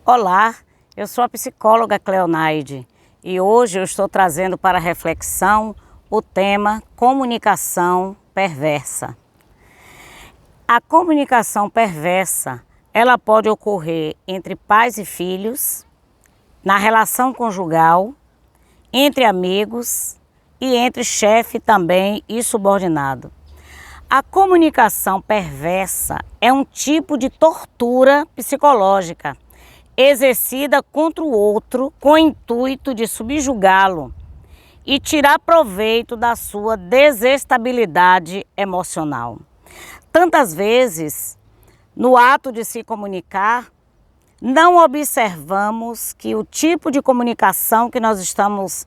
Olá, eu sou a psicóloga Cleonaide e hoje eu estou trazendo para reflexão o tema comunicação perversa. A comunicação perversa, ela pode ocorrer entre pais e filhos, na relação conjugal, entre amigos e entre chefe também e subordinado. A comunicação perversa é um tipo de tortura psicológica exercida contra o outro com o intuito de subjugá-lo e tirar proveito da sua desestabilidade emocional. Tantas vezes, no ato de se comunicar, não observamos que o tipo de comunicação que nós estamos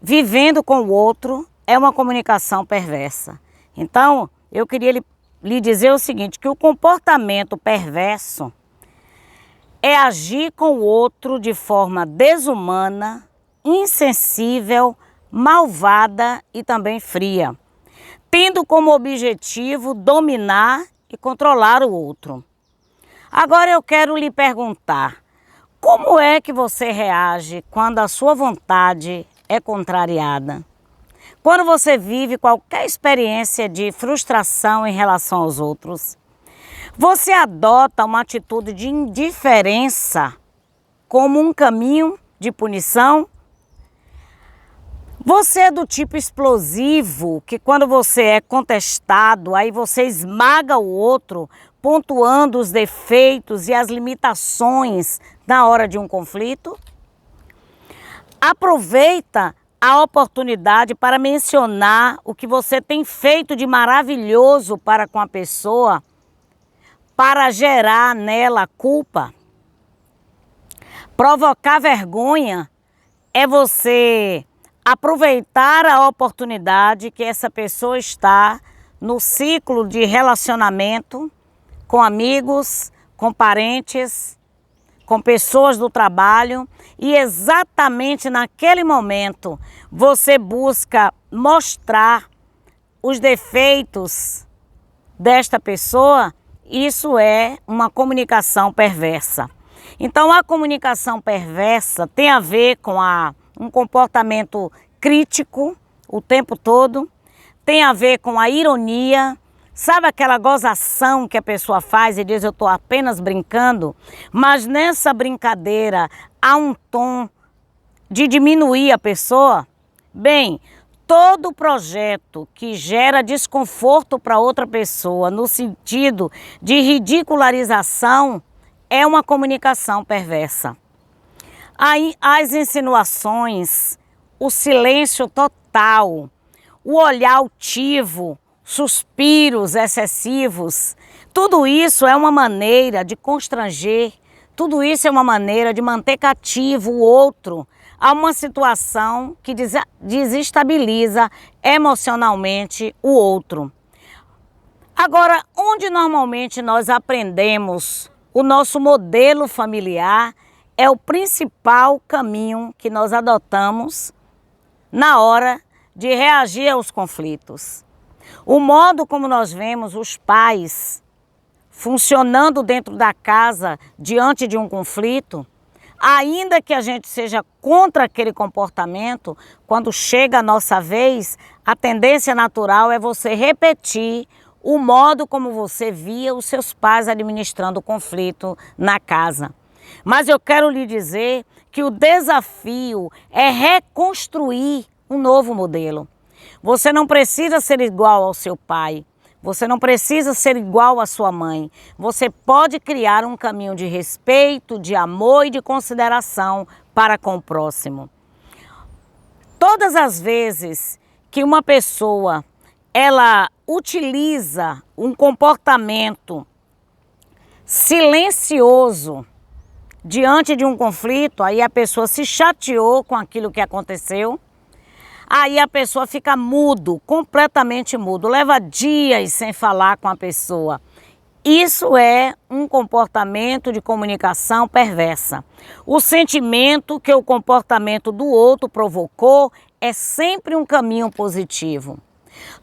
vivendo com o outro é uma comunicação perversa. Então, eu queria lhe dizer o seguinte, que o comportamento perverso é agir com o outro de forma desumana, insensível, malvada e também fria, tendo como objetivo dominar e controlar o outro. Agora eu quero lhe perguntar, como é que você reage quando a sua vontade é contrariada? Quando você vive qualquer experiência de frustração em relação aos outros? Você adota uma atitude de indiferença como um caminho de punição? Você é do tipo explosivo que quando você é contestado, aí você esmaga o outro, pontuando os defeitos e as limitações na hora de um conflito? Aproveita a oportunidade para mencionar o que você tem feito de maravilhoso para com a pessoa, para gerar nela culpa. Provocar vergonha é você aproveitar a oportunidade que essa pessoa está no ciclo de relacionamento com amigos, com parentes, com pessoas do trabalho e exatamente naquele momento você busca mostrar os defeitos desta pessoa. Isso é uma comunicação perversa. Então, a comunicação perversa tem a ver com um comportamento crítico o tempo todo, tem a ver com a ironia, sabe aquela gozação que a pessoa faz e diz eu estou apenas brincando, mas nessa brincadeira há um tom de diminuir a pessoa? Bem, todo projeto que gera desconforto para outra pessoa no sentido de ridicularização é uma comunicação perversa. Aí as insinuações, o silêncio total, o olhar altivo, suspiros excessivos, tudo isso é uma maneira de constranger, tudo isso é uma maneira de manter cativo o outro a uma situação que desestabiliza emocionalmente o outro. Agora, onde normalmente nós aprendemos o nosso modelo familiar é o principal caminho que nós adotamos na hora de reagir aos conflitos. O modo como nós vemos os pais funcionando dentro da casa diante de um conflito, ainda que a gente seja contra aquele comportamento, quando chega a nossa vez, a tendência natural é você repetir o modo como você via os seus pais administrando o conflito na casa. Mas eu quero lhe dizer que o desafio é reconstruir um novo modelo. Você não precisa ser igual ao seu pai. Você não precisa ser igual à sua mãe. Você pode criar um caminho de respeito, de amor e de consideração para com o próximo. Todas as vezes que uma pessoa ela utiliza um comportamento silencioso diante de um conflito, aí a pessoa se chateou com aquilo que aconteceu, aí a pessoa fica mudo, completamente mudo, leva dias sem falar com a pessoa. Isso é um comportamento de comunicação perversa. O sentimento que o comportamento do outro provocou é sempre um caminho positivo.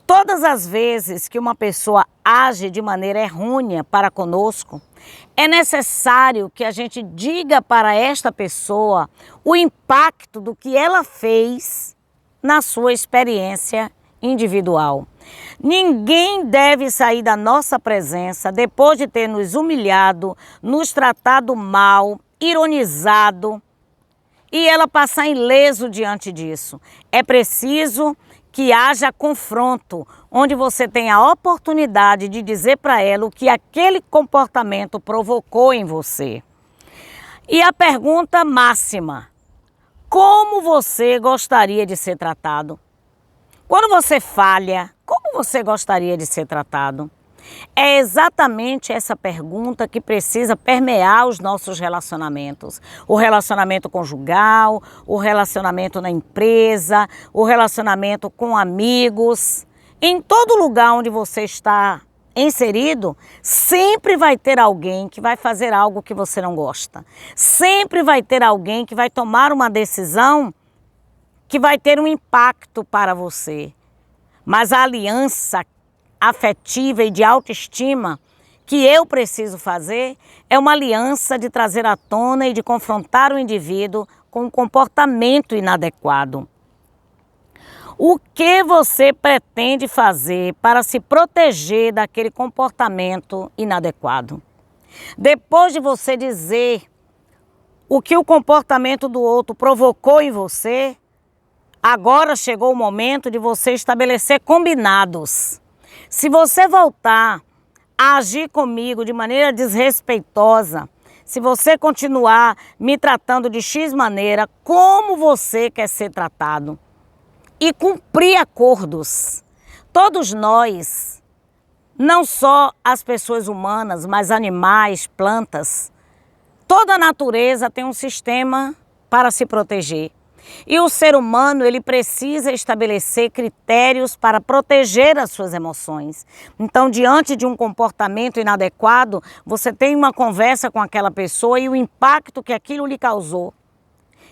Todas as vezes que uma pessoa age de maneira errônea para conosco, é necessário que a gente diga para esta pessoa o impacto do que ela fez na sua experiência individual. Ninguém deve sair da nossa presença depois de ter nos humilhado, nos tratado mal, ironizado, e ela passar ileso diante disso. É preciso que haja confronto, onde você tem a oportunidade de dizer para ela o que aquele comportamento provocou em você. E a pergunta máxima: como você gostaria de ser tratado? Quando você falha, como você gostaria de ser tratado? É exatamente essa pergunta que precisa permear os nossos relacionamentos. O relacionamento conjugal, o relacionamento na empresa, o relacionamento com amigos. Em todo lugar onde você está inserido, sempre vai ter alguém que vai fazer algo que você não gosta. Sempre vai ter alguém que vai tomar uma decisão que vai ter um impacto para você. Mas a aliança afetiva e de autoestima que eu preciso fazer é uma aliança de trazer à tona e de confrontar o indivíduo com um comportamento inadequado. O que você pretende fazer para se proteger daquele comportamento inadequado? Depois de você dizer o que o comportamento do outro provocou em você, agora chegou o momento de você estabelecer combinados. Se você voltar a agir comigo de maneira desrespeitosa, se você continuar me tratando de X maneira, como você quer ser tratado? E cumprir acordos. Todos nós, não só as pessoas humanas, mas animais, plantas, toda a natureza tem um sistema para se proteger. E o ser humano, ele precisa estabelecer critérios para proteger as suas emoções. Então, diante de um comportamento inadequado, você tem uma conversa com aquela pessoa e o impacto que aquilo lhe causou.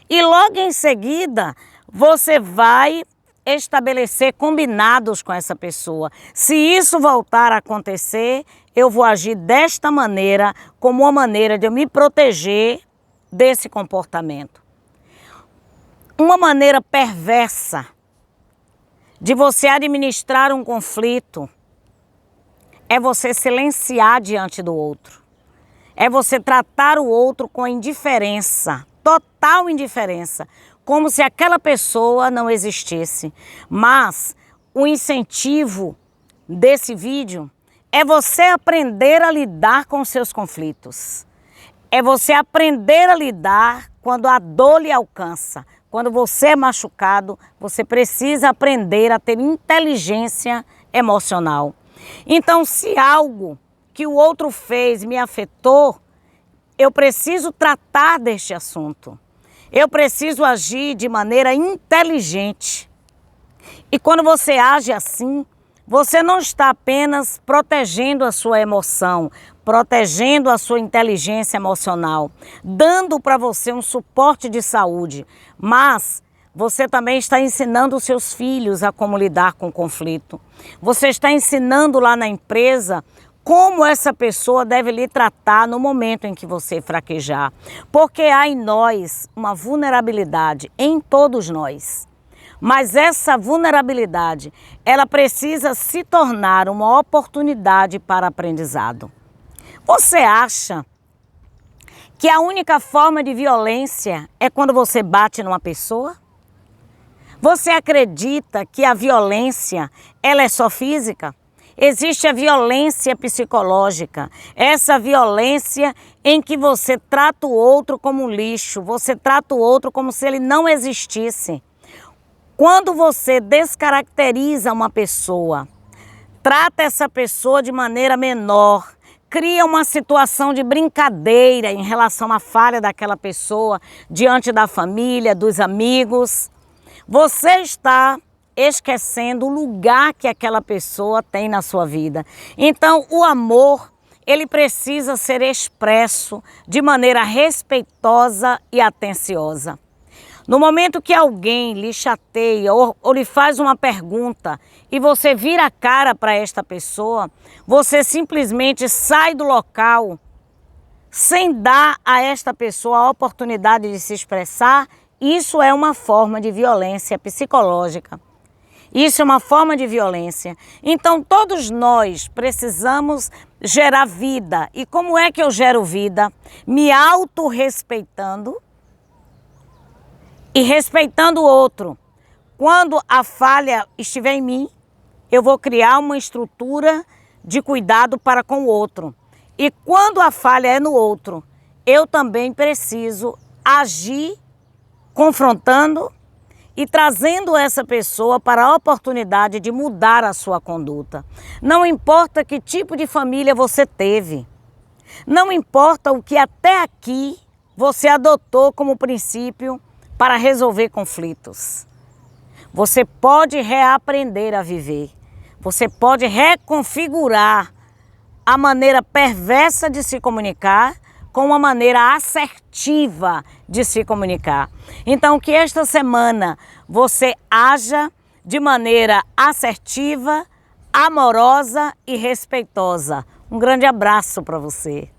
E logo em seguida, você vai estabelecer combinados com essa pessoa. Se isso voltar a acontecer, eu vou agir desta maneira, como uma maneira de eu me proteger desse comportamento. Uma maneira perversa de você administrar um conflito é você silenciar diante do outro. É você tratar o outro com indiferença, total indiferença, como se aquela pessoa não existisse. Mas o incentivo desse vídeo é você aprender a lidar com seus conflitos. É você aprender a lidar quando a dor lhe alcança. Quando você é machucado, você precisa aprender a ter inteligência emocional. Então, se algo que o outro fez me afetou, eu preciso tratar deste assunto. Eu preciso agir de maneira inteligente. E quando você age assim, você não está apenas protegendo a sua emoção, protegendo a sua inteligência emocional, dando para você um suporte de saúde, mas você também está ensinando os seus filhos a como lidar com o conflito. Você está ensinando lá na empresa como essa pessoa deve lhe tratar no momento em que você fraquejar. Porque há em nós uma vulnerabilidade, em todos nós. Mas essa vulnerabilidade, ela precisa se tornar uma oportunidade para aprendizado. Você acha que a única forma de violência é quando você bate numa pessoa? Você acredita que a violência, ela é só física? Existe a violência psicológica, essa violência em que você trata o outro como um lixo, você trata o outro como se ele não existisse. Quando você descaracteriza uma pessoa, trata essa pessoa de maneira menor, cria uma situação de brincadeira em relação à falha daquela pessoa diante da família, dos amigos, você está esquecendo o lugar que aquela pessoa tem na sua vida. Então, o amor, ele precisa ser expresso de maneira respeitosa e atenciosa. No momento que alguém lhe chateia ou lhe faz uma pergunta e você vira a cara para esta pessoa, você simplesmente sai do local sem dar a esta pessoa a oportunidade de se expressar, isso é uma forma de violência psicológica. Isso é uma forma de violência. Então, todos nós precisamos gerar vida. E como é que eu gero vida? Me autorrespeitando e respeitando o outro. Quando a falha estiver em mim, eu vou criar uma estrutura de cuidado para com o outro. E quando a falha é no outro, eu também preciso agir confrontando e trazendo essa pessoa para a oportunidade de mudar a sua conduta. Não importa que tipo de família você teve, não importa o que até aqui você adotou como princípio para resolver conflitos. Você pode reaprender a viver, você pode reconfigurar a maneira perversa de se comunicar com uma maneira assertiva de se comunicar. Então, que esta semana você haja de maneira assertiva, amorosa e respeitosa. Um grande abraço para você.